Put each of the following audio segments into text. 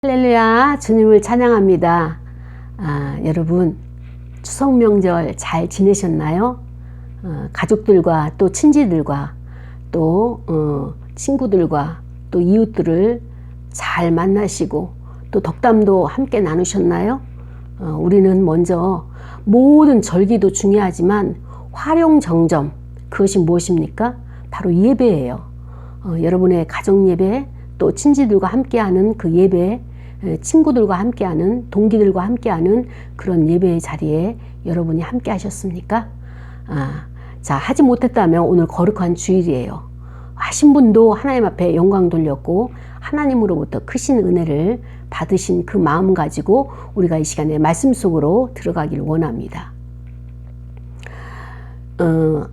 할렐루야, 주님을 찬양합니다. 여러분 추석 명절 잘 지내셨나요? 가족들과 또 친지들과 또 친구들과 또 이웃들을 잘 만나시고 또 덕담도 함께 나누셨나요? 우리는 먼저 모든 절기도 중요하지만 활용정점, 그것이 무엇입니까? 바로 예배예요. 여러분의 가정 예배, 또 친지들과 함께하는 그 예배, 친구들과 함께하는, 동기들과 함께하는 그런 예배의 자리에 여러분이 함께 하셨습니까? 자, 하지 못했다면 오늘 거룩한 주일이에요. 하신 분도 하나님 앞에 영광 돌렸고 하나님으로부터 크신 은혜를 받으신 그 마음 가지고 우리가 이 시간에 말씀 속으로 들어가길 원합니다.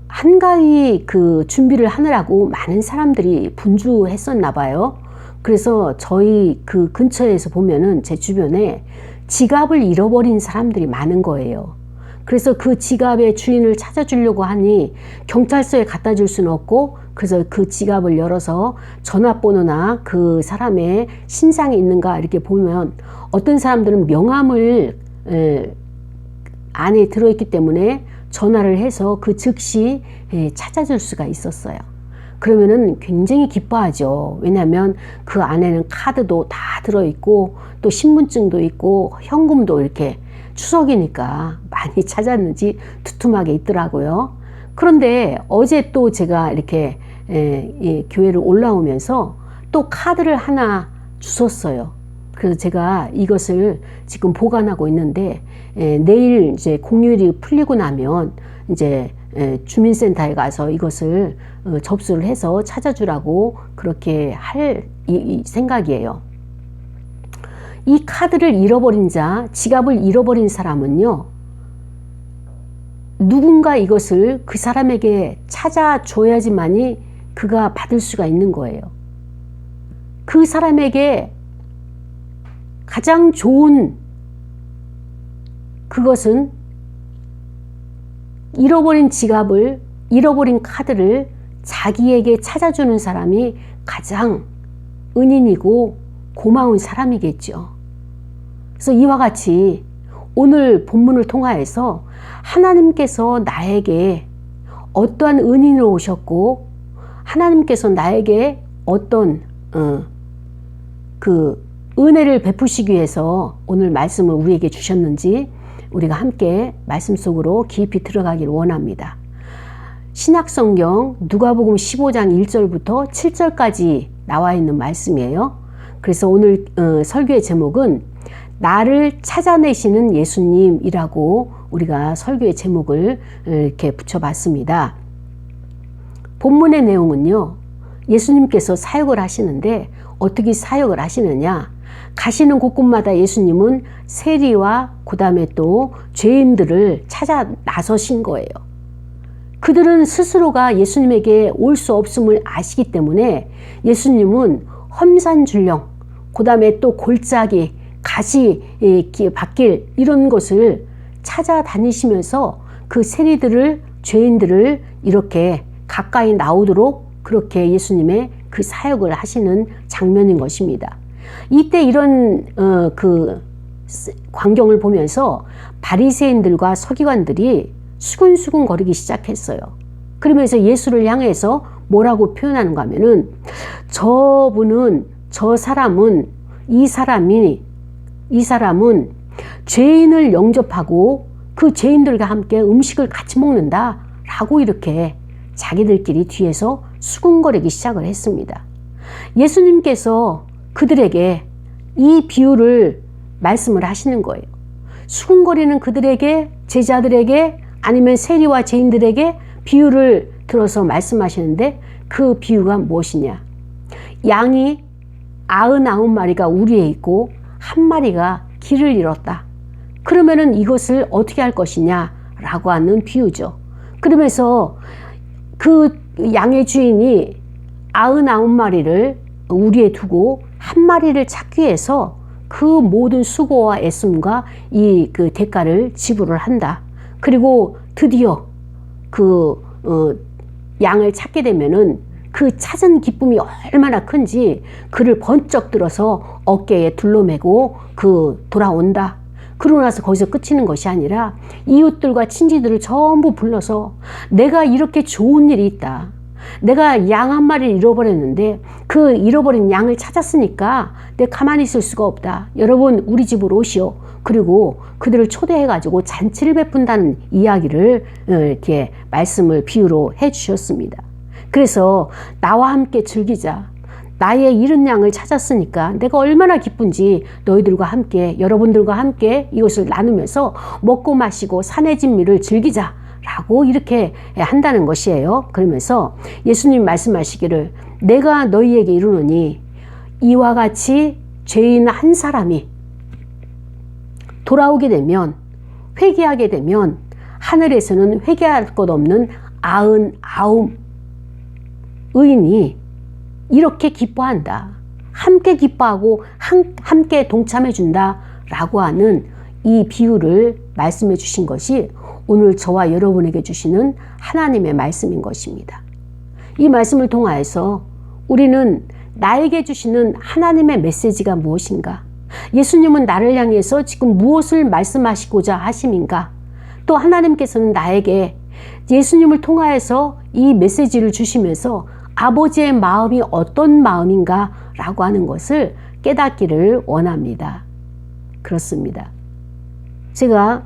한가위 그 준비를 하느라고 많은 사람들이 분주했었나 봐요. 그래서 저희 그 근처에서 보면은 제 주변에 지갑을 잃어버린 사람들이 많은 거예요. 그래서 그 지갑의 주인을 찾아주려고 하니 경찰서에 갖다 줄 수는 없고, 그래서 그 지갑을 열어서 전화번호나 그 사람의 신상이 있는가 이렇게 보면 어떤 사람들은 명함을 안에 들어있기 때문에 전화를 해서 그 즉시 찾아줄 수가 있었어요. 그러면은 굉장히 기뻐하죠. 왜냐하면 그 안에는 카드도 다 들어있고 또 신분증도 있고 현금도 이렇게 추석이니까 많이 찾았는지 두툼하게 있더라고요. 그런데 어제 또 제가 이렇게 교회를 올라오면서 또 카드를 하나 주셨어요. 그래서 제가 이것을 지금 보관하고 있는데 내일 이제 공휴일이 풀리고 나면 이제 주민센터에 가서 이것을 접수를 해서 찾아주라고 그렇게 할 생각이에요. 이 카드를 잃어버린 자, 지갑을 잃어버린 사람은요, 누군가 이것을 그 사람에게 찾아줘야지만이 그가 받을 수가 있는 거예요. 그 사람에게 가장 좋은 그것은 잃어버린 지갑을, 잃어버린 카드를 자기에게 찾아주는 사람이 가장 은인이고 고마운 사람이겠죠. 그래서 이와 같이 오늘 본문을 통하여서 하나님께서 나에게 어떠한 은인으로 오셨고 하나님께서 나에게 어떤 그 은혜를 베푸시기 위해서 오늘 말씀을 우리에게 주셨는지 우리가 함께 말씀 속으로 깊이 들어가기를 원합니다. 신약성경 누가복음 15장 1절부터 7절까지 나와 있는 말씀이에요. 그래서 오늘 설교의 제목은 나를 찾아내시는 예수님이라고 우리가 설교의 제목을 이렇게 붙여봤습니다. 본문의 내용은요, 예수님께서 사역을 하시는데 어떻게 사역을 하시느냐, 가시는 곳곳마다 예수님은 세리와 그 다음에 또 죄인들을 찾아 나서신 거예요. 그들은 스스로가 예수님에게 올 수 없음을 아시기 때문에 예수님은 험산줄령, 그 다음에 또 골짜기, 가시 밭길 이런 것을 찾아다니시면서 그 세리들을, 죄인들을 이렇게 가까이 나오도록 그렇게 예수님의 그 사역을 하시는 장면인 것입니다. 이때 이런 그 광경을 보면서 바리새인들과 서기관들이 수근수근 거리기 시작했어요. 그러면서 예수를 향해서 뭐라고 표현하는가 하면은 이 사람은 죄인을 영접하고 그 죄인들과 함께 음식을 같이 먹는다 라고 이렇게 자기들끼리 뒤에서 수근거리기 시작을 했습니다. 예수님께서 그들에게 이 비유를 말씀을 하시는 거예요. 수근거리는 그들에게, 제자들에게, 아니면 세리와 죄인들에게 비유를 들어서 말씀하시는데 그 비유가 무엇이냐? 양이 99마리가 우리에 있고 한 마리가 길을 잃었다. 그러면은 이것을 어떻게 할 것이냐 라고 하는 비유죠. 그러면서 그 양의 주인이 99마리를 우리에 두고 한 마리를 찾기 위해서 그 모든 수고와 애씀과 이 그 대가를 지불을 한다. 그리고 드디어 그 양을 찾게 되면은 그 찾은 기쁨이 얼마나 큰지 그를 번쩍 들어서 어깨에 둘러매고 돌아온다. 그러고 나서 거기서 끝이는 것이 아니라 이웃들과 친지들을 전부 불러서 내가 이렇게 좋은 일이 있다. 내가 양 한 마리를 잃어버렸는데 그 잃어버린 양을 찾았으니까 내가 가만히 있을 수가 없다. 여러분 우리 집으로 오시오. 그리고 그들을 초대해가지고 잔치를 베푼다는 이야기를 이렇게 말씀을 비유로 해주셨습니다. 그래서 나와 함께 즐기자. 나의 잃은 양을 찾았으니까 내가 얼마나 기쁜지 너희들과 함께 여러분들과 함께 이것을 나누면서 먹고 마시고 산의 진미를 즐기자 라고 이렇게 한다는 것이에요. 그러면서 예수님 말씀하시기를 내가 너희에게 이르노니 이와 같이 죄인 한 사람이 돌아오게 되면 회개하게 되면 하늘에서는 회개할 것 없는 99 의인이 이렇게 기뻐한다. 함께 기뻐하고 함께 동참해 준다 라고 하는 이 비유를 말씀해 주신 것이 오늘 저와 여러분에게 주시는 하나님의 말씀인 것입니다. 이 말씀을 통하여서 우리는 나에게 주시는 하나님의 메시지가 무엇인가? 예수님은 나를 향해서 지금 무엇을 말씀하시고자 하심인가? 또 하나님께서는 나에게 예수님을 통하여서 이 메시지를 주시면서 아버지의 마음이 어떤 마음인가 라고 하는 것을 깨닫기를 원합니다. 그렇습니다. 제가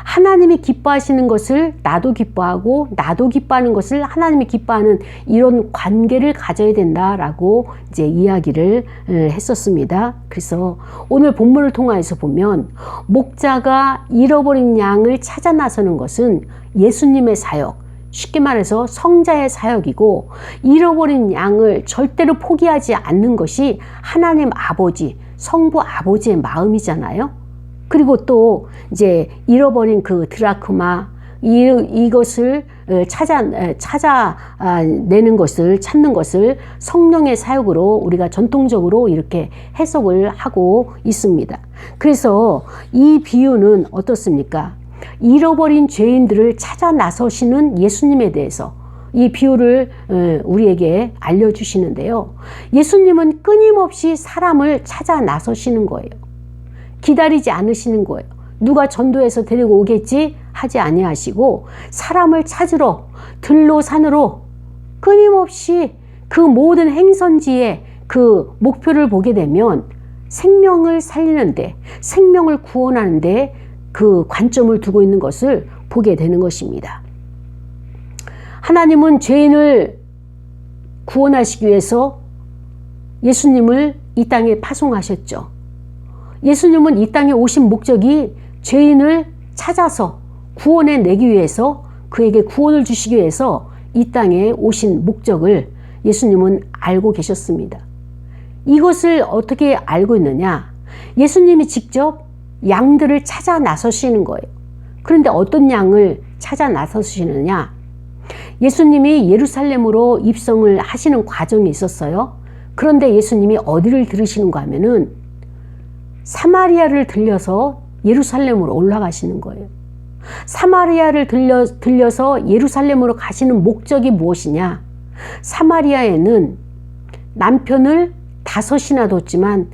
하나님이 기뻐하시는 것을 나도 기뻐하고 나도 기뻐하는 것을 하나님이 기뻐하는 이런 관계를 가져야 된다라고 이제 이야기를 했었습니다. 그래서 오늘 본문을 통해서 보면 목자가 잃어버린 양을 찾아 나서는 것은 예수님의 사역, 쉽게 말해서 성자의 사역이고 잃어버린 양을 절대로 포기하지 않는 것이 하나님 아버지, 성부 아버지의 마음이잖아요. 그리고 또 이제 잃어버린 그 드라크마 이것을 찾아내는 것을 찾는 것을 성령의 사역으로 우리가 전통적으로 이렇게 해석을 하고 있습니다. 그래서 이 비유는 어떻습니까? 잃어버린 죄인들을 찾아 나서시는 예수님에 대해서 이 비유를 우리에게 알려주시는데요. 예수님은 끊임없이 사람을 찾아 나서시는 거예요. 기다리지 않으시는 거예요. 누가 전도해서 데리고 오겠지 하지 아니하시고 사람을 찾으러 들로 산으로 끊임없이 그 모든 행선지에 그 목표를 보게 되면 생명을 살리는데 생명을 구원하는데 그 관점을 두고 있는 것을 보게 되는 것입니다. 하나님은 죄인을 구원하시기 위해서 예수님을 이 땅에 파송하셨죠. 예수님은 이 땅에 오신 목적이 죄인을 찾아서 구원해 내기 위해서 그에게 구원을 주시기 위해서 이 땅에 오신 목적을 예수님은 알고 계셨습니다. 이것을 어떻게 알고 있느냐? 예수님이 직접 양들을 찾아 나서시는 거예요. 그런데 어떤 양을 찾아 나서시느냐? 예수님이 예루살렘으로 입성을 하시는 과정이 있었어요. 그런데 예수님이 어디를 들으시는가 하면은 사마리아를 들려서 예루살렘으로 올라가시는 거예요. 사마리아를 들려서 예루살렘으로 가시는 목적이 무엇이냐? 사마리아에는 남편을 5이나 뒀지만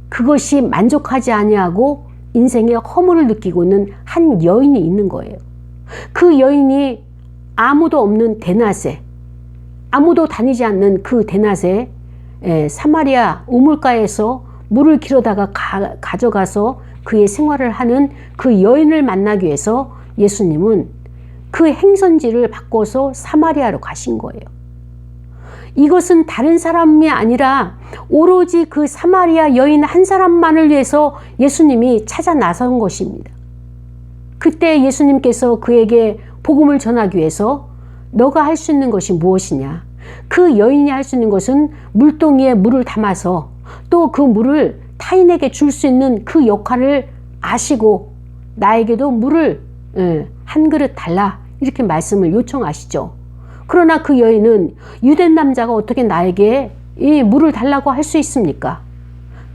그것이 만족하지 아니하고 인생의 허물을 느끼고 있는 한 여인이 있는 거예요. 그 여인이 아무도 없는 대낮에, 아무도 다니지 않는 그 대낮에 사마리아 우물가에서 물을 길어다가 가져가서 그의 생활을 하는 그 여인을 만나기 위해서 예수님은 그 행선지를 바꿔서 사마리아로 가신 거예요. 이것은 다른 사람이 아니라 오로지 그 사마리아 여인 한 사람만을 위해서 예수님이 찾아 나선 것입니다. 그때 예수님께서 그에게 복음을 전하기 위해서 너가 할 수 있는 것이 무엇이냐? 그 여인이 할 수 있는 것은 물동이에 물을 담아서 또 그 물을 타인에게 줄 수 있는 그 역할을 아시고 나에게도 물을 한 그릇 달라 이렇게 말씀을 요청하시죠. 그러나 그 여인은 유대 남자가 어떻게 나에게 이 물을 달라고 할 수 있습니까?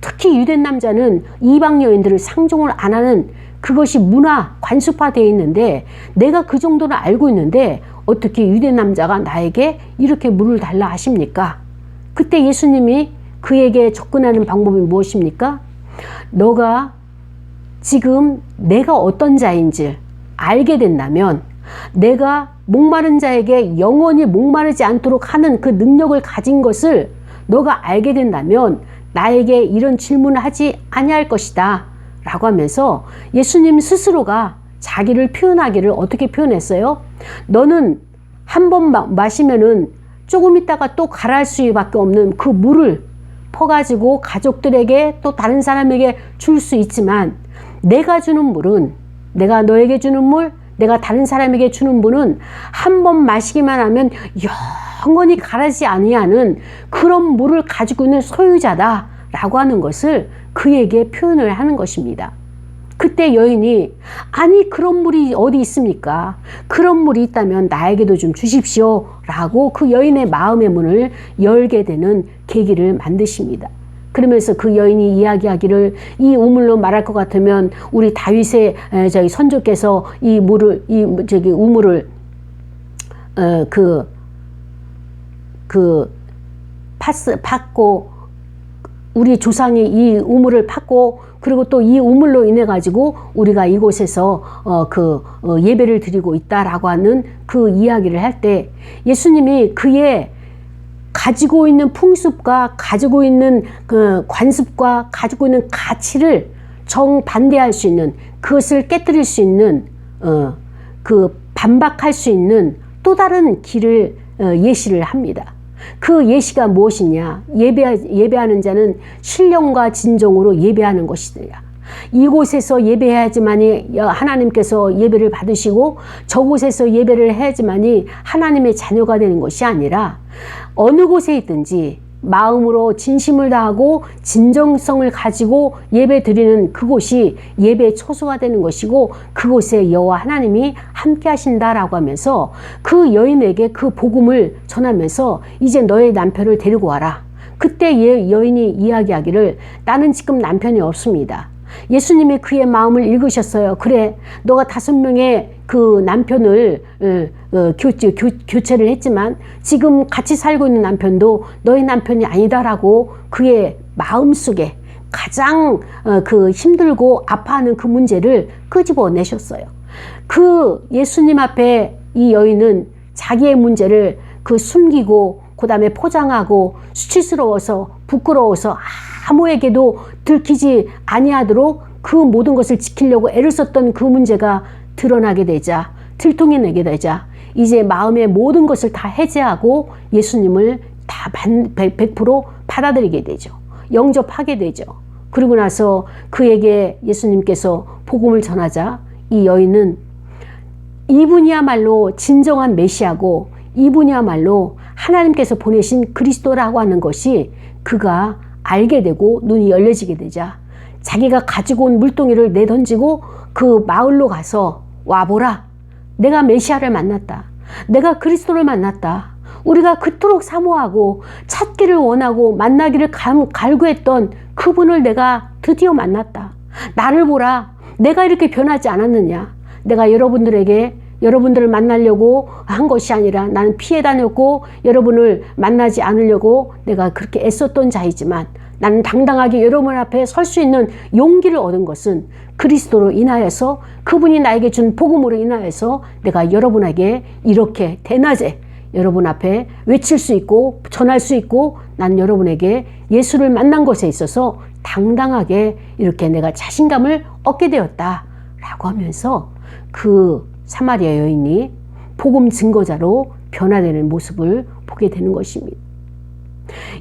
특히 유대 남자는 이방 여인들을 상종을 안 하는 그것이 문화 관습화되어 있는데 내가 그 정도는 알고 있는데 어떻게 유대 남자가 나에게 이렇게 물을 달라 하십니까? 그때 예수님이 그에게 접근하는 방법이 무엇입니까? 너가 지금 내가 어떤 자인지 알게 된다면, 내가 목마른 자에게 영원히 목마르지 않도록 하는 그 능력을 가진 것을 너가 알게 된다면 나에게 이런 질문을 하지 아니할 것이다 라고 하면서 예수님 스스로가 자기를 표현하기를 어떻게 표현했어요? 너는 한 번 마시면은 조금 있다가 또 가라앉을 수밖에 없는 그 물을 퍼가지고 가족들에게 또 다른 사람에게 줄 수 있지만, 내가 주는 물은, 내가 너에게 주는 물, 내가 다른 사람에게 주는 물은 한 번 마시기만 하면 영원히 가라지 아니하는 그런 물을 가지고 있는 소유자다 라고 하는 것을 그에게 표현을 하는 것입니다. 그때 여인이 아니 그런 물이 어디 있습니까? 그런 물이 있다면 나에게도 좀 주십시오 라고 그 여인의 마음의 문을 열게 되는 계기를 만드십니다. 그러면서 그 여인이 이야기하기를, 이 우물로 말할 것 같으면 우리 다윗의 저기 선조께서 이 물을, 우물을 팠고, 우리 조상이 이 우물을 팠고, 그리고 또 이 우물로 인해 가지고 우리가 이곳에서 예배를 드리고 있다라고 하는 그 이야기를 할 때, 예수님이 그의 가지고 있는 풍습과 가지고 있는 그 관습과 가지고 있는 가치를 정반대할 수 있는, 그것을 깨뜨릴 수 있는, 반박할 수 있는 또 다른 길을 예시를 합니다. 그 예시가 무엇이냐? 예배하는 자는 신령과 진정으로 예배하는 것이다. 이곳에서 예배해야지만이 하나님께서 예배를 받으시고, 저곳에서 예배를 해야지만이 하나님의 자녀가 되는 것이 아니라, 어느 곳에 있든지 마음으로 진심을 다하고 진정성을 가지고 예배 드리는 그곳이 예배의 초소가 되는 것이고, 그곳에 여호와 하나님이 함께 하신다라고 하면서 그 여인에게 그 복음을 전하면서 이제 너의 남편을 데리고 와라. 그때 여인이 이야기하기를, 나는 지금 남편이 없습니다. 예수님이 그의 마음을 읽으셨어요. 그래, 너가 5명의 그 남편을 교체를 했지만 지금 같이 살고 있는 남편도 너의 남편이 아니다라고 그의 마음속에 가장 힘들고 아파하는 그 문제를 끄집어내셨어요. 그 예수님 앞에 이 여인은 자기의 문제를 숨기고 그 다음에 포장하고 수치스러워서 부끄러워서 아무에게도 들키지 아니하도록 그 모든 것을 지키려고 애를 썼던 그 문제가 드러나게 되자, 들통이 나게 되자, 이제 마음의 모든 것을 다 해제하고 예수님을 다 100% 받아들이게 되죠. 영접하게 되죠. 그리고 나서 그에게 예수님께서 복음을 전하자 이 여인은 이분이야말로 진정한 메시아고, 이분이야말로 하나님께서 보내신 그리스도라고 하는 것이 그가 알게 되고 눈이 열려지게 되자, 자기가 가지고 온 물동이를 내던지고 그 마을로 가서, 와보라, 내가 메시아를 만났다, 내가 그리스도를 만났다, 우리가 그토록 사모하고 찾기를 원하고 만나기를 갈구했던 그분을 내가 드디어 만났다. 나를 보라, 내가 이렇게 변하지 않았느냐. 내가 여러분들을 만나려고 한 것이 아니라 나는 피해 다녔고 여러분을 만나지 않으려고 내가 그렇게 애썼던 자이지만, 나는 당당하게 여러분 앞에 설 수 있는 용기를 얻은 것은 그리스도로 인하여서, 그분이 나에게 준 복음으로 인하여서 내가 여러분에게 이렇게 대낮에 여러분 앞에 외칠 수 있고 전할 수 있고, 난 여러분에게 예수를 만난 것에 있어서 당당하게 이렇게 내가 자신감을 얻게 되었다 라고 하면서 그 사마리아 여인이 복음 증거자로 변화되는 모습을 보게 되는 것입니다.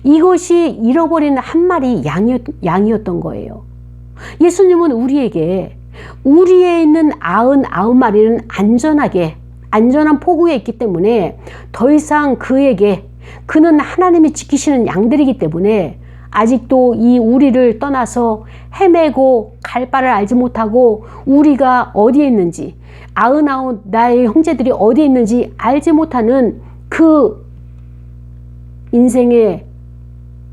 이것이 잃어버린 한 마리 양이었던 거예요. 예수님은 우리에게 우리에 있는 99마리는 안전한 포구에 있기 때문에 더 이상 그는 하나님이 지키시는 양들이기 때문에 아직도 이 우리를 떠나서 헤매고 갈 바를 알지 못하고 우리가 어디에 있는지, 99 나의 형제들이 어디에 있는지 알지 못하는 그 인생의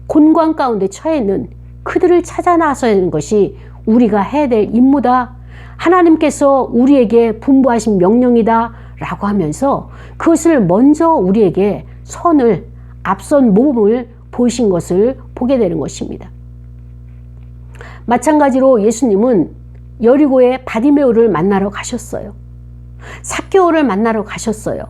곤광 가운데 처해 있는 그들을 찾아 나서야 하는 것이 우리가 해야 될 임무다. 하나님께서 우리에게 분부하신 명령이다 라고 하면서 그것을 먼저 우리에게 선을, 앞선 모범을 보이신 것을 보게 되는 것입니다. 마찬가지로 예수님은 여리고에 바디메오를 만나러 가셨어요. 삭개오를 만나러 가셨어요.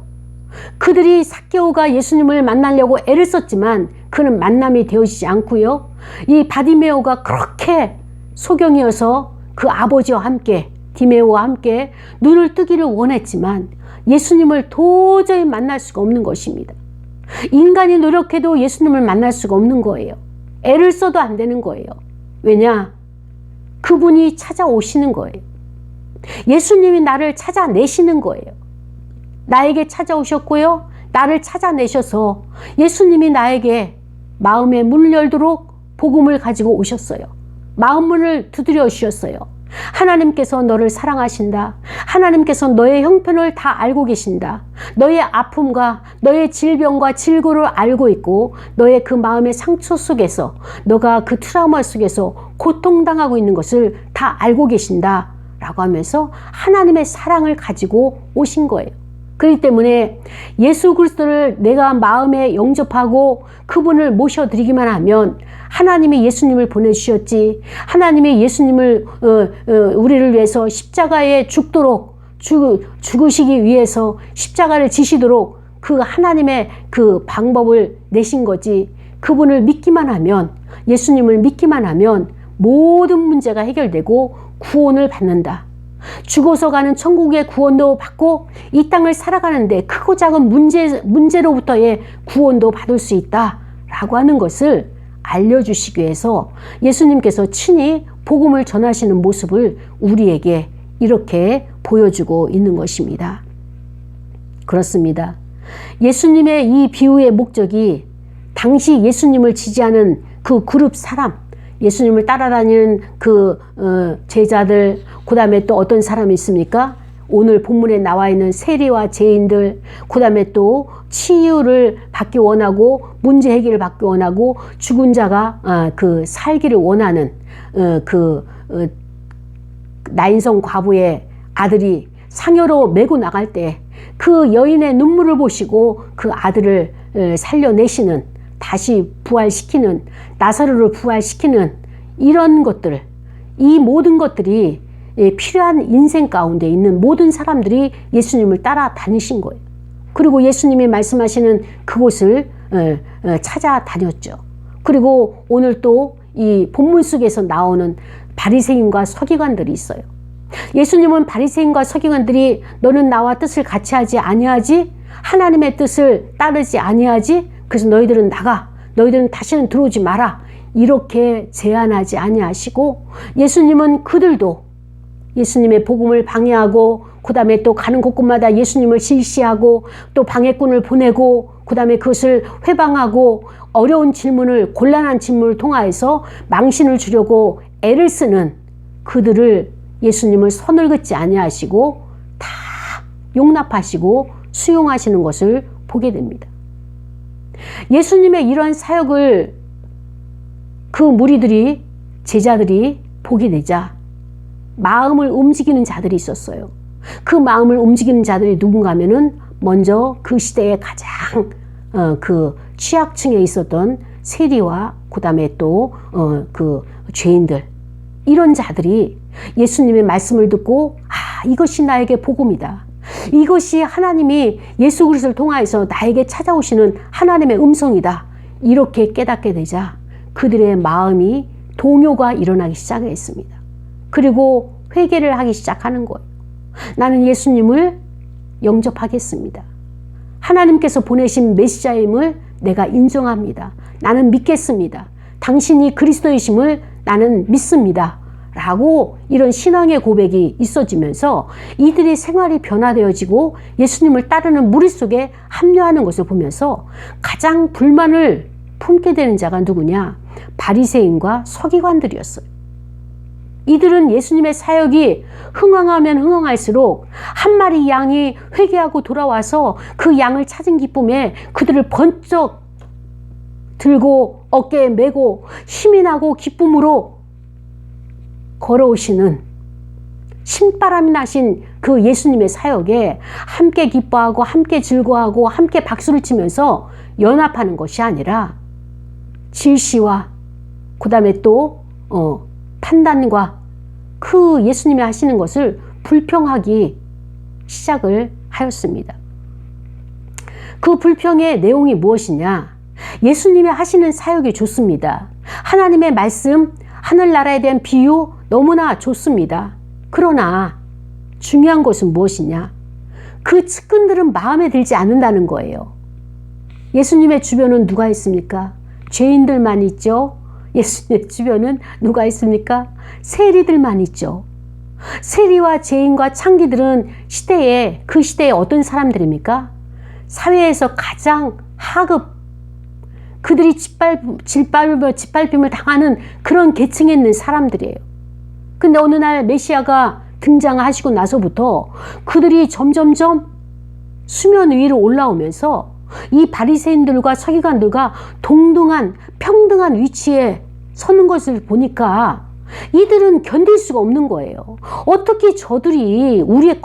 그들이 삭개오가 예수님을 만나려고 애를 썼지만 그는 만남이 되어지지 않고요. 이 바디메오가 그렇게 소경이어서 그 아버지와 함께, 디메오와 함께 눈을 뜨기를 원했지만 예수님을 도저히 만날 수가 없는 것입니다. 인간이 노력해도 예수님을 만날 수가 없는 거예요. 애를 써도 안 되는 거예요. 왜냐? 그분이 찾아오시는 거예요. 예수님이 나를 찾아내시는 거예요. 나에게 찾아오셨고요. 나를 찾아내셔서 예수님이 나에게 마음의 문을 열도록 복음을 가지고 오셨어요. 마음 문을 두드려 주셨어요. 하나님께서 너를 사랑하신다. 하나님께서 너의 형편을 다 알고 계신다. 너의 아픔과 너의 질병과 질고를 알고 있고 너의 그 마음의 상처 속에서 너가 그 트라우마 속에서 고통당하고 있는 것을 다 알고 계신다 라고 하면서 하나님의 사랑을 가지고 오신 거예요. 그렇기 때문에 예수 그리스도를 내가 마음에 영접하고 그분을 모셔드리기만 하면 하나님이 예수님을 보내주셨지, 하나님이 예수님을 우리를 위해서 십자가에 죽도록 죽으시기 위해서 십자가를 지시도록 그 하나님의 그 방법을 내신 거지, 그분을 믿기만 하면, 예수님을 믿기만 하면 모든 문제가 해결되고 구원을 받는다. 죽어서 가는 천국의 구원도 받고 이 땅을 살아가는데 크고 작은 문제로부터의 구원도 받을 수 있다 라고 하는 것을 알려주시기 위해서 예수님께서 친히 복음을 전하시는 모습을 우리에게 이렇게 보여주고 있는 것입니다. 그렇습니다. 예수님의 이 비유의 목적이 당시 예수님을 지지하는 그 그룹 사람, 예수님을 따라다니는 그 제자들, 그 다음에 또 어떤 사람이 있습니까? 오늘 본문에 나와 있는 세리와 죄인들, 그 다음에 또 치유를 받기 원하고 문제 해결을 받기 원하고 죽은 자가 그 살기를 원하는 나인성 과부의 아들이 상여로 메고 나갈 때 그 여인의 눈물을 보시고 그 아들을 살려내시는, 다시 부활시키는, 나사로를 부활시키는 이런 것들, 이 모든 것들이 필요한 인생 가운데 있는 모든 사람들이 예수님을 따라다니신 거예요. 그리고 예수님이 말씀하시는 그곳을 찾아다녔죠. 그리고 오늘 또 이 본문 속에서 나오는 바리새인과 서기관들이 있어요. 예수님은 바리새인과 서기관들이 너는 나와 뜻을 같이 하지 아니하지? 하나님의 뜻을 따르지 아니하지? 그래서 너희들은 나가, 너희들은 다시는 들어오지 마라, 이렇게 제안하지 아니하시고 예수님은 그들도 예수님의 복음을 방해하고 그 다음에 또 가는 곳곳마다 예수님을 질시하고 또 방해꾼을 보내고 그 다음에 그것을 회방하고 어려운 질문을, 곤란한 질문을 통하여서 망신을 주려고 애를 쓰는 그들을 예수님을 선을 긋지 아니하시고 다 용납하시고 수용하시는 것을 보게 됩니다. 예수님의 이러한 사역을 그 무리들이, 제자들이 보게 되자 마음을 움직이는 자들이 있었어요. 그 마음을 움직이는 자들이 누군가 하면은 먼저 그 시대에 가장 그 취약층에 있었던 세리와 그 다음에 또 그 죄인들, 이런 자들이 예수님의 말씀을 듣고 이것이 나에게 복음이다. 이것이 하나님이 예수 그리스도를 통하여서 나에게 찾아오시는 하나님의 음성이다. 이렇게 깨닫게 되자 그들의 마음이 동요가 일어나기 시작했습니다. 그리고 회개를 하기 시작하는 거예요. 나는 예수님을 영접하겠습니다. 하나님께서 보내신 메시아임을 내가 인정합니다. 나는 믿겠습니다. 당신이 그리스도이심을 나는 믿습니다. 라고 이런 신앙의 고백이 있어지면서 이들의 생활이 변화되어지고 예수님을 따르는 무리 속에 합류하는 것을 보면서 가장 불만을 품게 되는 자가 누구냐? 바리새인과 서기관들이었어요. 이들은 예수님의 사역이 흥황하면 흥황할수록 한 마리 양이 회개하고 돌아와서 그 양을 찾은 기쁨에 그들을 번쩍 들고 어깨에 메고 힘이 나고 기쁨으로 걸어오시는, 신바람이 나신 그 예수님의 사역에 함께 기뻐하고 함께 즐거워하고 함께 박수를 치면서 연합하는 것이 아니라 질시와 그 다음에 또 판단과 그 예수님이 하시는 것을 불평하기 시작을 하였습니다. 그 불평의 내용이 무엇이냐? 예수님이 하시는 사역이 좋습니다. 하나님의 말씀, 하늘나라에 대한 비유 너무나 좋습니다. 그러나 중요한 것은 무엇이냐? 그 측근들은 마음에 들지 않는다는 거예요. 예수님의 주변은 누가 있습니까? 죄인들만 있죠. 예수님의 주변은 누가 있습니까? 세리들만 있죠. 세리와 죄인과 창기들은 그 시대에 어떤 사람들입니까? 사회에서 가장 하급, 그들이 짓밟힘을 당하는 그런 계층에 있는 사람들이에요. 근데 어느 날 메시아가 등장하시고 나서부터 그들이 점점점 수면 위로 올라오면서 이 바리새인들과 서기관들과 동등한 평등한 위치에 서는 것을 보니까 이들은 견딜 수가 없는 거예요. 어떻게 저들이 우리의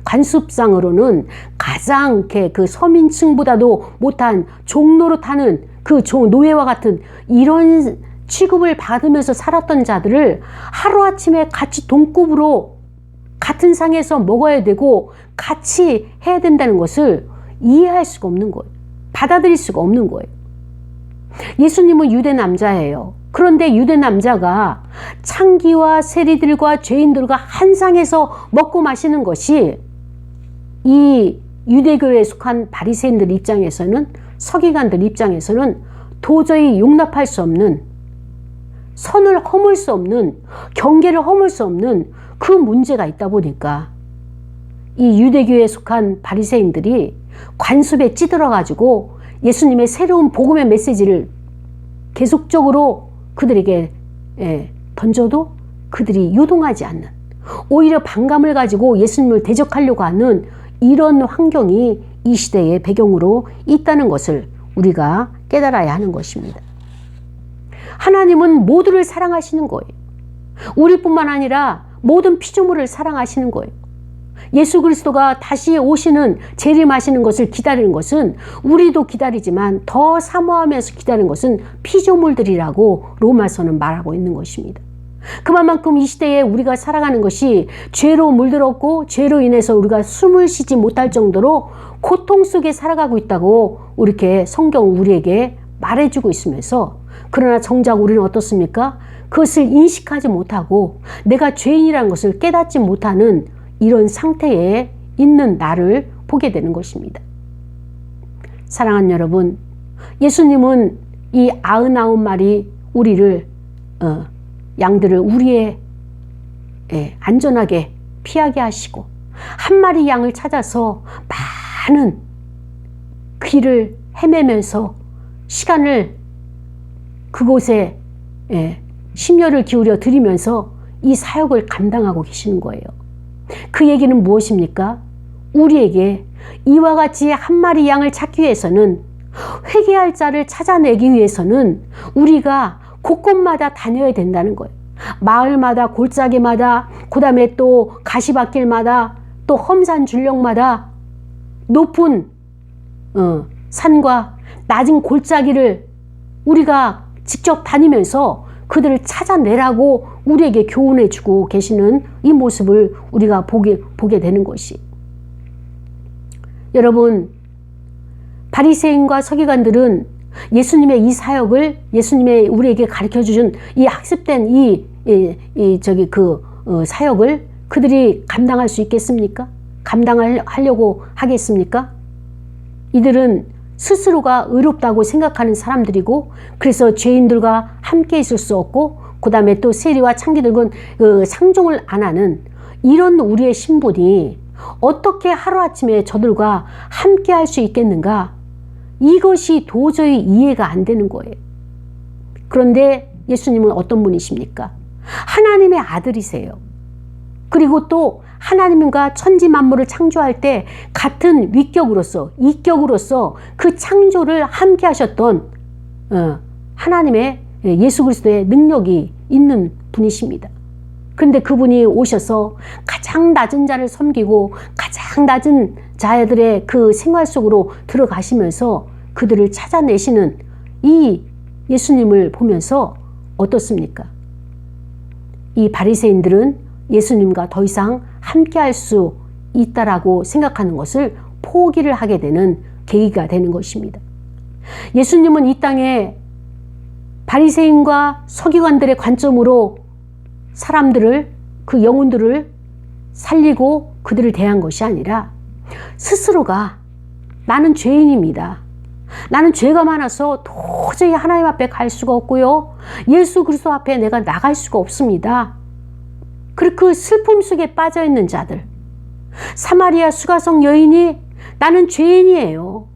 관습상으로는 가장 그 서민층보다도 못한 종노릇하는 그 노예와 같은 이런 취급을 받으면서 살았던 자들을 하루아침에 같이 동급으로 같은 상에서 먹어야 되고 같이 해야 된다는 것을 이해할 수가 없는 거예요. 받아들일 수가 없는 거예요. 예수님은 유대 남자예요. 그런데 유대 남자가 창기와 세리들과 죄인들과 한 상에서 먹고 마시는 것이 이 유대교에 속한 바리새인들 입장에서는, 서기관들 입장에서는 도저히 용납할 수 없는, 선을 허물 수 없는, 경계를 허물 수 없는 그 문제가 있다 보니까 이 유대교에 속한 바리새인들이 관습에 찌들어가지고 예수님의 새로운 복음의 메시지를 계속적으로 그들에게 던져도 그들이 요동하지 않는, 오히려 반감을 가지고 예수님을 대적하려고 하는 이런 환경이 이 시대의 배경으로 있다는 것을 우리가 깨달아야 하는 것입니다. 하나님은 모두를 사랑하시는 거예요. 우리뿐만 아니라 모든 피조물을 사랑하시는 거예요. 예수 그리스도가 다시 오시는, 재림하시는 것을 기다리는 것은 우리도 기다리지만 더 사모하면서 기다리는 것은 피조물들이라고 로마서는 말하고 있는 것입니다. 그만큼 이 시대에 우리가 살아가는 것이 죄로 물들었고 죄로 인해서 우리가 숨을 쉬지 못할 정도로 고통 속에 살아가고 있다고 이렇게 성경 우리에게 말해주고 있으면서, 그러나 정작 우리는 어떻습니까? 그것을 인식하지 못하고 내가 죄인이라는 것을 깨닫지 못하는 이런 상태에 있는 나를 보게 되는 것입니다. 사랑하는 여러분, 예수님은 이 99마리 양들을 우리의 안전하게 피하게 하시고 한 마리 양을 찾아서 많은 길을 헤매면서 시간을 그곳에 심려를 기울여 드리면서 이 사역을 감당하고 계시는 거예요. 그 얘기는 무엇입니까? 우리에게 이와 같이 한 마리 양을 찾기 위해서는, 회개할 자를 찾아내기 위해서는 우리가 곳곳마다 다녀야 된다는 거예요. 마을마다, 골짜기마다, 그 다음에 또 가시밭길마다, 또 험산 줄령마다, 높은 산과 낮은 골짜기를 우리가 직접 다니면서 그들을 찾아내라고 우리에게 교훈해 주고 계시는 이 모습을 우리가 보게 되는 것이, 여러분, 바리새인과 서기관들은 예수님의 이 사역을, 예수님의 우리에게 가르쳐 주신 이 학습된 사역을 그들이 감당할 수 있겠습니까? 감당하려고 하겠습니까? 이들은 스스로가 의롭다고 생각하는 사람들이고, 그래서 죄인들과 함께 있을 수 없고, 그 다음에 또 세리와 창기들은 상종을 안 하는 이런 우리의 신분이 어떻게 하루아침에 저들과 함께 할 수 있겠는가? 이것이 도저히 이해가 안 되는 거예요. 그런데 예수님은 어떤 분이십니까? 하나님의 아들이세요. 그리고 또 하나님과 천지 만물을 창조할 때 같은 위격으로서, 이격으로서 그 창조를 함께 하셨던 하나님의 예수 그리스도의 능력이 있는 분이십니다. 그런데 그분이 오셔서 가장 낮은 자를 섬기고 가장 낮은 자들의 그 생활 속으로 들어가시면서 그들을 찾아내시는 이 예수님을 보면서 어떻습니까? 이 바리새인들은 예수님과 더 이상 함께할 수 있다라고 생각하는 것을 포기를 하게 되는 계기가 되는 것입니다. 예수님은 이 땅에 바리새인과 서기관들의 관점으로 사람들을, 그 영혼들을 살리고 그들을 대한 것이 아니라 스스로가 나는 죄인입니다. 나는 죄가 많아서 도저히 하나님 앞에 갈 수가 없고요. 예수 그리스도 앞에 내가 나갈 수가 없습니다. 그리고 그 슬픔 속에 빠져있는 자들, 사마리아 수가성 여인이 나는 죄인이에요.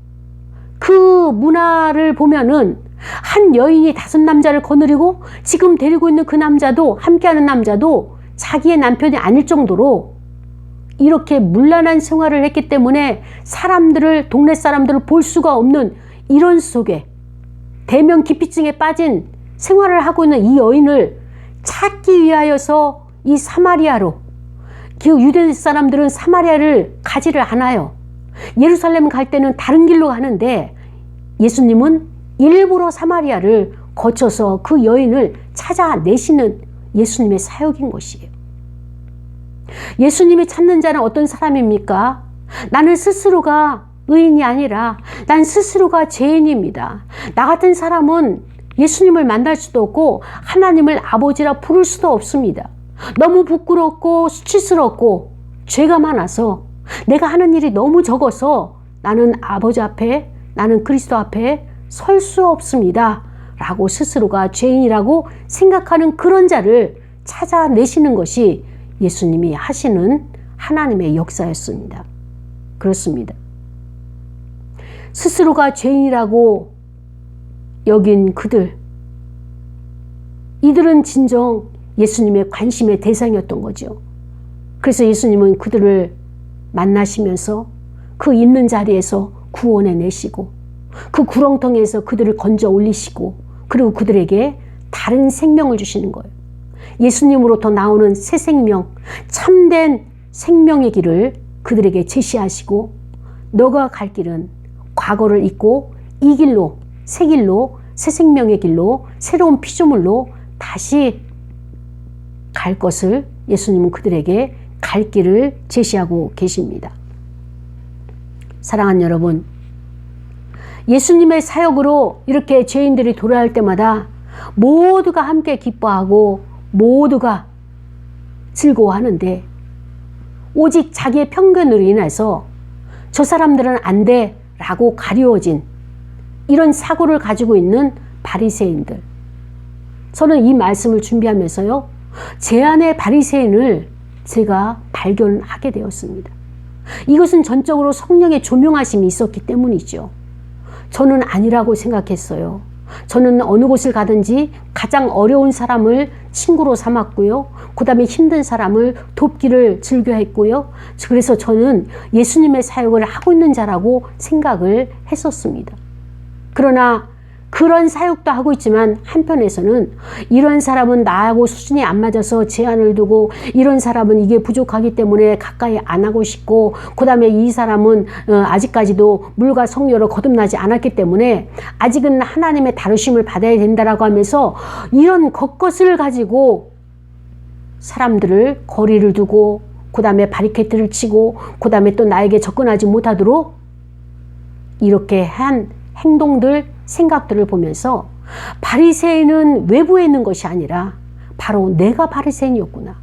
그 문화를 보면은 한 여인이 5 남자를 거느리고 지금 데리고 있는 그 남자도, 함께하는 남자도 자기의 남편이 아닐 정도로 이렇게 문란한 생활을 했기 때문에 사람들을, 동네 사람들을 볼 수가 없는 이런 속에 대면 기피증에 빠진 생활을 하고 있는 이 여인을 찾기 위하여서 이 사마리아로, 그 유대 사람들은 사마리아를 가지를 않아요. 예루살렘 갈 때는 다른 길로 가는데 예수님은 일부러 사마리아를 거쳐서 그 여인을 찾아내시는 예수님의 사역인 것이에요. 예수님이 찾는 자는 어떤 사람입니까? 나는 스스로가 의인이 아니라 난 스스로가 죄인입니다. 나 같은 사람은 예수님을 만날 수도 없고 하나님을 아버지라 부를 수도 없습니다. 너무 부끄럽고 수치스럽고 죄가 많아서 내가 하는 일이 너무 적어서 나는 아버지 앞에, 나는 그리스도 앞에 설 수 없습니다. 라고 스스로가 죄인이라고 생각하는 그런 자를 찾아내시는 것이 예수님이 하시는 하나님의 역사였습니다. 그렇습니다. 스스로가 죄인이라고 여긴 그들, 이들은 진정 예수님의 관심의 대상이었던 거죠. 그래서 예수님은 그들을 만나시면서 그 있는 자리에서 구원해 내시고 그 구렁텅이에서 그들을 건져 올리시고 그리고 그들에게 다른 생명을 주시는 거예요. 예수님으로부터 나오는 새 생명, 참된 생명의 길을 그들에게 제시하시고 너가 갈 길은 과거를 잊고 이 길로, 새 길로, 새 생명의 길로, 새로운 피조물로 다시 갈 것을 예수님은 그들에게 갈 길을 제시하고 계십니다. 사랑하는 여러분, 예수님의 사역으로 이렇게 죄인들이 돌아올 때마다 모두가 함께 기뻐하고 모두가 즐거워하는데 오직 자기의 편견으로 인해서 저 사람들은 안 돼 라고 가리워진 이런 사고를 가지고 있는 바리새인들. 저는 이 말씀을 준비하면서요, 제 안의 바리새인을 제가 발견하게 되었습니다. 이것은 전적으로 성령의 조명하심이 있었기 때문이죠. 저는 아니라고 생각했어요. 저는 어느 곳을 가든지 가장 어려운 사람을 친구로 삼았고요. 그 다음에 힘든 사람을 돕기를 즐겨했고요. 그래서 저는 예수님의 사역을 하고 있는 자라고 생각을 했었습니다. 그러나 그런 사역도 하고 있지만 한편에서는 이런 사람은 나하고 수준이 안 맞아서 제한을 두고 이런 사람은 이게 부족하기 때문에 가까이 안 하고 싶고 그 다음에 이 사람은 아직까지도 물과 성령으로 거듭나지 않았기 때문에 아직은 하나님의 다루심을 받아야 된다라고 하면서 이런 겉것을 가지고 사람들을 거리를 두고 그 다음에 바리케이트를 치고 그 다음에 또 나에게 접근하지 못하도록 이렇게 한 행동들, 생각들을 보면서 바리새인은 외부에 있는 것이 아니라 바로 내가 바리새인이었구나.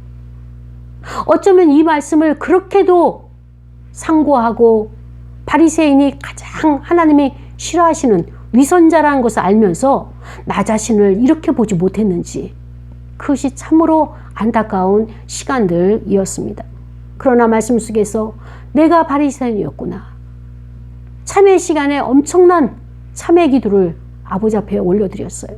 어쩌면 이 말씀을 그렇게도 상고하고 바리새인이 가장 하나님이 싫어하시는 위선자라는 것을 알면서 나 자신을 이렇게 보지 못했는지 그것이 참으로 안타까운 시간들이었습니다. 그러나 말씀 속에서 내가 바리새인이었구나. 참회 시간에 엄청난 참회 기도를 아버지 앞에 올려드렸어요.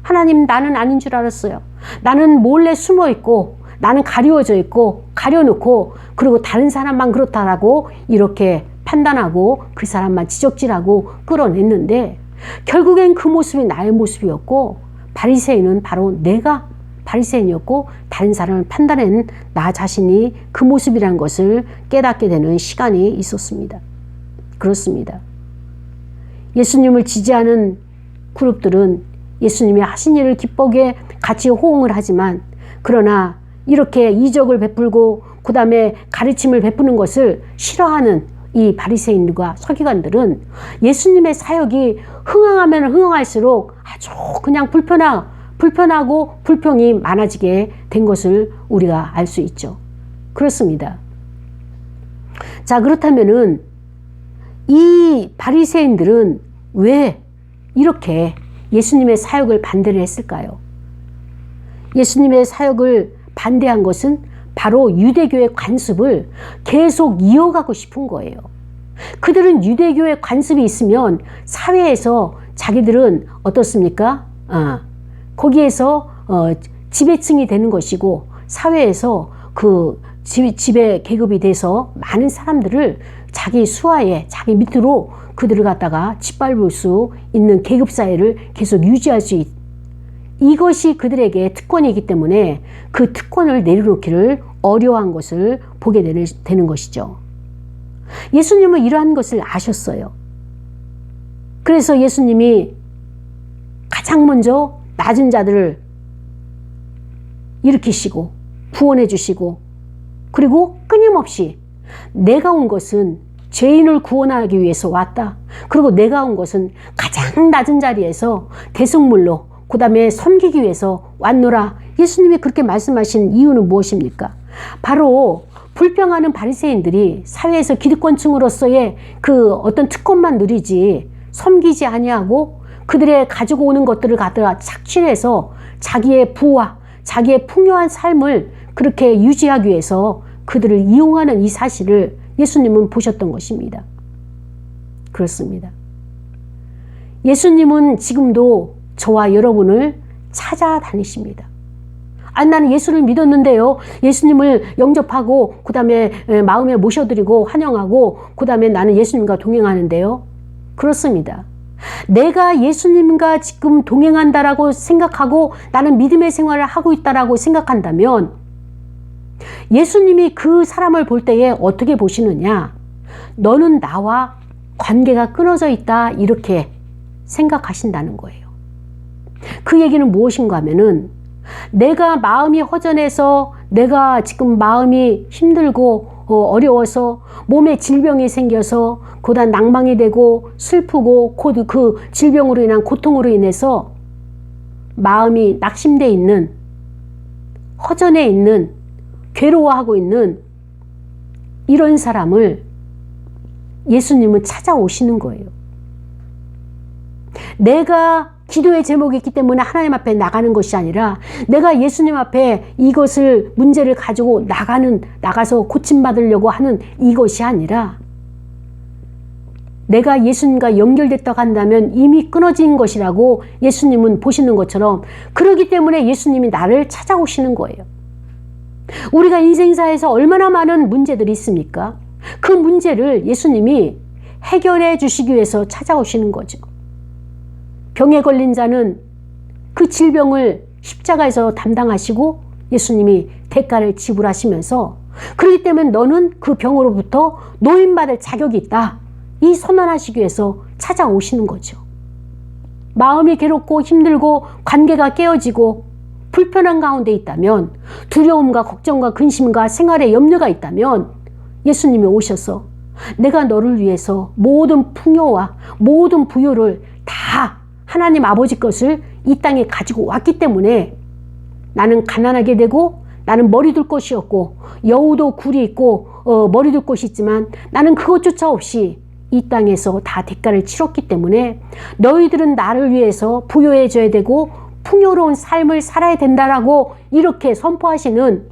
하나님, 나는 아닌 줄 알았어요. 나는 몰래 숨어 있고 나는 가리워져 있고 가려놓고 그리고 다른 사람만 그렇다라고 이렇게 판단하고 그 사람만 지적질하고 끌어냈는데 결국엔 그 모습이 나의 모습이었고 바리새인은 바로 내가 바리새인이었고 다른 사람을 판단하는 나 자신이 그 모습이라는 것을 깨닫게 되는 시간이 있었습니다. 그렇습니다. 예수님을 지지하는 그룹들은 예수님이 하신 일을 기쁘게 같이 호응을 하지만, 그러나 이렇게 이적을 베풀고 그 다음에 가르침을 베푸는 것을 싫어하는 이 바리새인들과 서기관들은 예수님의 사역이 흥황하면 흥황할수록 아주 그냥 불편하고 불평이 많아지게 된 것을 우리가 알 수 있죠. 그렇습니다. 자, 그렇다면은 이 바리새인들은 왜 이렇게 예수님의 사역을 반대를 했을까요? 예수님의 사역을 반대한 것은 바로 유대교의 관습을 계속 이어가고 싶은 거예요. 그들은 유대교의 관습이 있으면 사회에서 자기들은 어떻습니까? 거기에서 지배층이 되는 것이고, 사회에서 그 지배 계급이 돼서 많은 사람들을 자기 수하에, 자기 밑으로 그들을 갖다가 짓밟을 수 있는 계급사회를 계속 유지할 수 있. 이것이 그들에게 특권이기 때문에 그 특권을 내려놓기를 어려워한 것을 보게 되는 것이죠. 예수님은 이러한 것을 아셨어요. 그래서 예수님이 가장 먼저 낮은 자들을 일으키시고 구원해 주시고, 그리고 끊임없이 내가 온 것은 죄인을 구원하기 위해서 왔다. 그리고 내가 온 것은 가장 낮은 자리에서 대속물로 그 다음에 섬기기 위해서 왔노라. 예수님이 그렇게 말씀하신 이유는 무엇입니까? 바로 불평하는 바리새인들이 사회에서 기득권층으로서의 그 어떤 특권만 누리지 섬기지 아니하고 그들의 가지고 오는 것들을 갖다가 착취해서 자기의 부와 자기의 풍요한 삶을 그렇게 유지하기 위해서 그들을 이용하는 이 사실을 예수님은 보셨던 것입니다. 그렇습니다. 예수님은 지금도 저와 여러분을 찾아다니십니다. 나는 예수를 믿었는데요. 예수님을 영접하고 그 다음에 마음에 모셔드리고 환영하고 그 다음에 나는 예수님과 동행하는데요. 그렇습니다. 내가 예수님과 지금 동행한다라고 생각하고 나는 믿음의 생활을 하고 있다라고 생각한다면 예수님이 그 사람을 볼 때에 어떻게 보시느냐? 너는 나와 관계가 끊어져 있다, 이렇게 생각하신다는 거예요. 그 얘기는 무엇인가 하면은 내가 마음이 허전해서 내가 지금 마음이 힘들고 어려워서 몸에 질병이 생겨서 고단 낭망이 되고 슬프고 곧 그 질병으로 인한 고통으로 인해서 마음이 낙심돼 있는, 허전해 있는, 괴로워하고 있는 이런 사람을 예수님은 찾아오시는 거예요. 내가 기도의 제목이 있기 때문에 하나님 앞에 나가는 것이 아니라 내가 예수님 앞에 이것을 문제를 가지고 나가서 고침받으려고 하는 이것이 아니라 내가 예수님과 연결됐다고 한다면 이미 끊어진 것이라고 예수님은 보시는 것처럼, 그렇기 때문에 예수님이 나를 찾아오시는 거예요. 우리가 인생사에서 얼마나 많은 문제들이 있습니까? 그 문제를 예수님이 해결해 주시기 위해서 찾아오시는 거죠. 병에 걸린 자는 그 질병을 십자가에서 담당하시고 예수님이 대가를 지불하시면서, 그렇기 때문에 너는 그 병으로부터 노임받을 자격이 있다, 이 선언하시기 위해서 찾아오시는 거죠. 마음이 괴롭고 힘들고 관계가 깨어지고 불편한 가운데 있다면, 두려움과 걱정과 근심과 생활에 염려가 있다면 예수님이 오셔서 내가 너를 위해서 모든 풍요와 모든 부요를 다 하나님 아버지 것을 이 땅에 가지고 왔기 때문에 나는 가난하게 되고 나는 머리 둘 곳이 없고 여우도 굴이 있고 머리 둘 곳이 있지만 나는 그것조차 없이 이 땅에서 다 대가를 치렀기 때문에 너희들은 나를 위해서 부요해져야 되고 풍요로운 삶을 살아야 된다라고 이렇게 선포하시는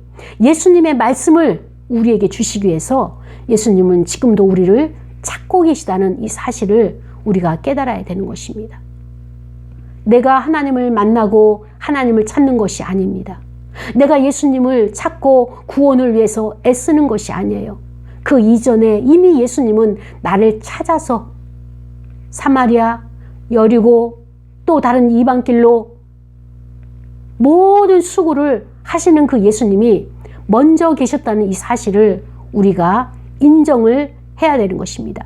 예수님의 말씀을 우리에게 주시기 위해서 예수님은 지금도 우리를 찾고 계시다는 이 사실을 우리가 깨달아야 되는 것입니다. 내가 하나님을 만나고 하나님을 찾는 것이 아닙니다. 내가 예수님을 찾고 구원을 위해서 애쓰는 것이 아니에요. 그 이전에 이미 예수님은 나를 찾아서 사마리아, 여리고 또 다른 이방길로 모든 수고를 하시는 그 예수님이 먼저 계셨다는 이 사실을 우리가 인정을 해야 되는 것입니다.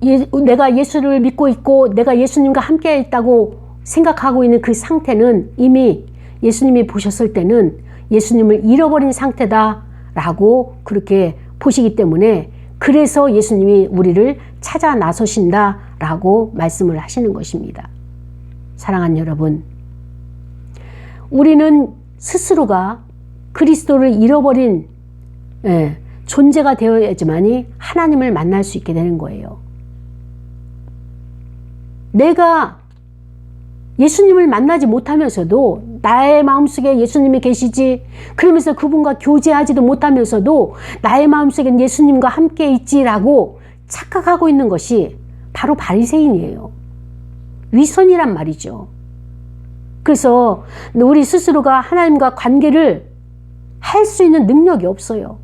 내가 예수를 믿고 있고 내가 예수님과 함께 있다고 생각하고 있는 그 상태는 이미 예수님이 보셨을 때는 예수님을 잃어버린 상태다라고 그렇게 보시기 때문에 그래서 예수님이 우리를 찾아 나서신다라고 말씀을 하시는 것입니다. 사랑하는 여러분, 우리는 스스로가 그리스도를 잃어버린 존재가 되어야지만이 하나님을 만날 수 있게 되는 거예요. 내가 예수님을 만나지 못하면서도 나의 마음속에 예수님이 계시지, 그러면서 그분과 교제하지도 못하면서도 나의 마음속엔 예수님과 함께 있지라고 착각하고 있는 것이 바로 바리새인이에요. 위선이란 말이죠. 그래서 우리 스스로가 하나님과 관계를 할 수 있는 능력이 없어요.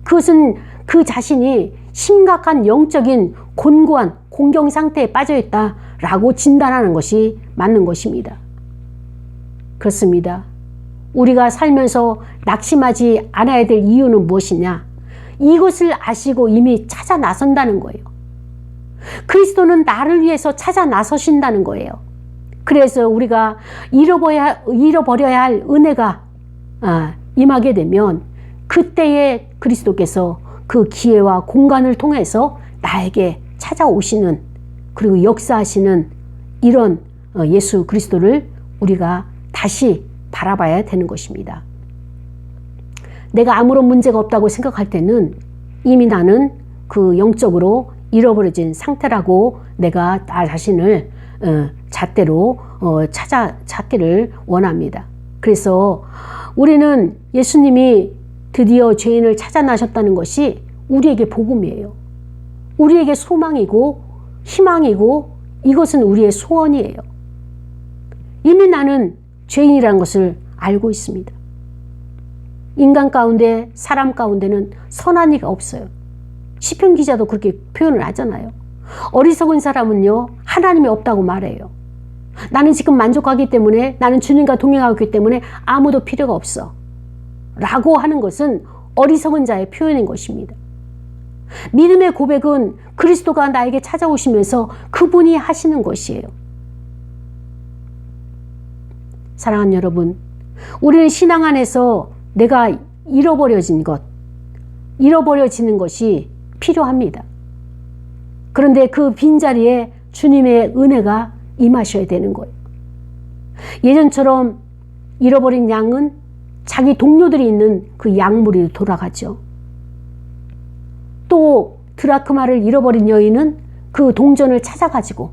그것은 그 자신이 심각한 영적인 곤고한 공경 상태에 빠져 있다라고 진단하는 것이 맞는 것입니다. 그렇습니다. 우리가 살면서 낙심하지 않아야 될 이유는 무엇이냐? 이것을 아시고 이미 찾아 나선다는 거예요. 그리스도는 나를 위해서 찾아 나서신다는 거예요. 그래서 우리가 잃어버려야 할 은혜가 임하게 되면 그때에 그리스도께서 그 기회와 공간을 통해서 나에게 찾아오시는, 그리고 역사하시는 이런 예수 그리스도를 우리가 다시 바라봐야 되는 것입니다. 내가 아무런 문제가 없다고 생각할 때는 이미 나는 그 영적으로 잃어버려진 상태라고 내가 나 자신을 잣대로 찾기를 원합니다. 그래서 우리는 예수님이 드디어 죄인을 찾아 나셨다는 것이 우리에게 복음이에요. 우리에게 소망이고 희망이고 이것은 우리의 소원이에요. 이미 나는 죄인이라는 것을 알고 있습니다. 인간 가운데, 사람 가운데는 선한 이가 없어요. 시편 기자도 그렇게 표현을 하잖아요. 어리석은 사람은요, 하나님이 없다고 말해요. 나는 지금 만족하기 때문에, 나는 주님과 동행하기 때문에 아무도 필요가 없어 라고 하는 것은 어리석은 자의 표현인 것입니다. 믿음의 고백은 그리스도가 나에게 찾아오시면서 그분이 하시는 것이에요. 사랑하는 여러분, 우리는 신앙 안에서 내가 잃어버려지는 것이 필요합니다. 그런데 그 빈자리에 주님의 은혜가 임하셔야 되는 거예요. 예전처럼 잃어버린 양은 자기 동료들이 있는 그 양무리로 돌아가죠. 또 드라크마를 잃어버린 여인은 그 동전을 찾아가지고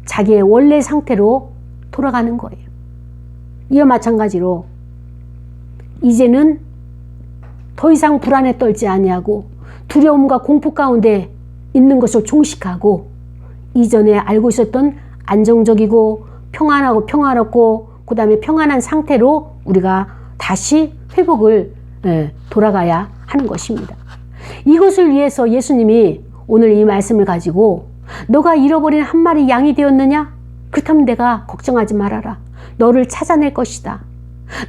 자기의 원래 상태로 돌아가는 거예요. 이와 마찬가지로 이제는 더 이상 불안에 떨지 아니하고 두려움과 공포 가운데 있는 것을 종식하고 이전에 알고 있었던 안정적이고 평화롭고 그 다음에 평안한 상태로 우리가 다시 회복을 돌아가야 하는 것입니다. 이것을 위해서 예수님이 오늘 이 말씀을 가지고 너가 잃어버린 한 마리 양이 되었느냐? 그렇다면 내가 걱정하지 말아라. 너를 찾아낼 것이다.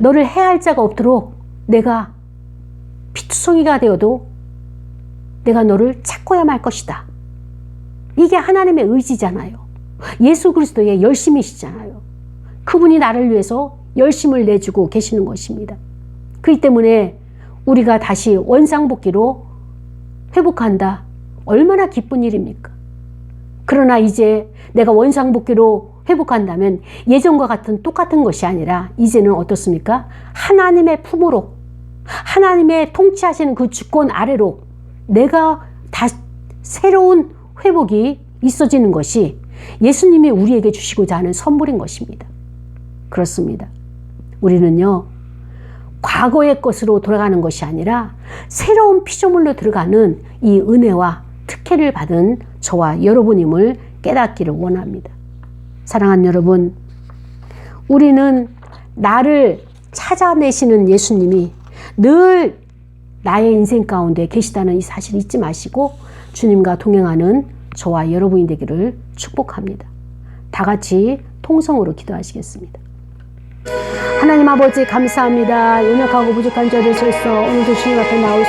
너를 해할 자가 없도록 내가 피투성이가 되어도 내가 너를 찾고야 말 것이다. 이게 하나님의 의지잖아요. 예수 그리스도의 열심이시잖아요. 그분이 나를 위해서 열심을 내주고 계시는 것입니다. 그렇기 때문에 우리가 다시 원상복귀로 회복한다. 얼마나 기쁜 일입니까? 그러나 이제 내가 원상복귀로 회복한다면 예전과 같은 똑같은 것이 아니라 이제는 어떻습니까? 하나님의 품으로, 하나님의 통치하시는 그 주권 아래로 내가 다 새로운 회복이 있어지는 것이 예수님이 우리에게 주시고자 하는 선물인 것입니다. 그렇습니다. 우리는요, 과거의 것으로 돌아가는 것이 아니라 새로운 피조물로 들어가는 이 은혜와 특혜를 받은 저와 여러분임을 깨닫기를 원합니다. 사랑하는 여러분, 우리는 나를 찾아내시는 예수님이 늘 나의 인생 가운데 계시다는 이 사실을 잊지 마시고 주님과 동행하는 저와 여러분이 되기를 축복합니다. 다 같이 통성으로 기도하시겠습니다. 하나님 아버지 감사합니다. 연약하고 부족한 저를 소서 오늘도 주님 앞에 나올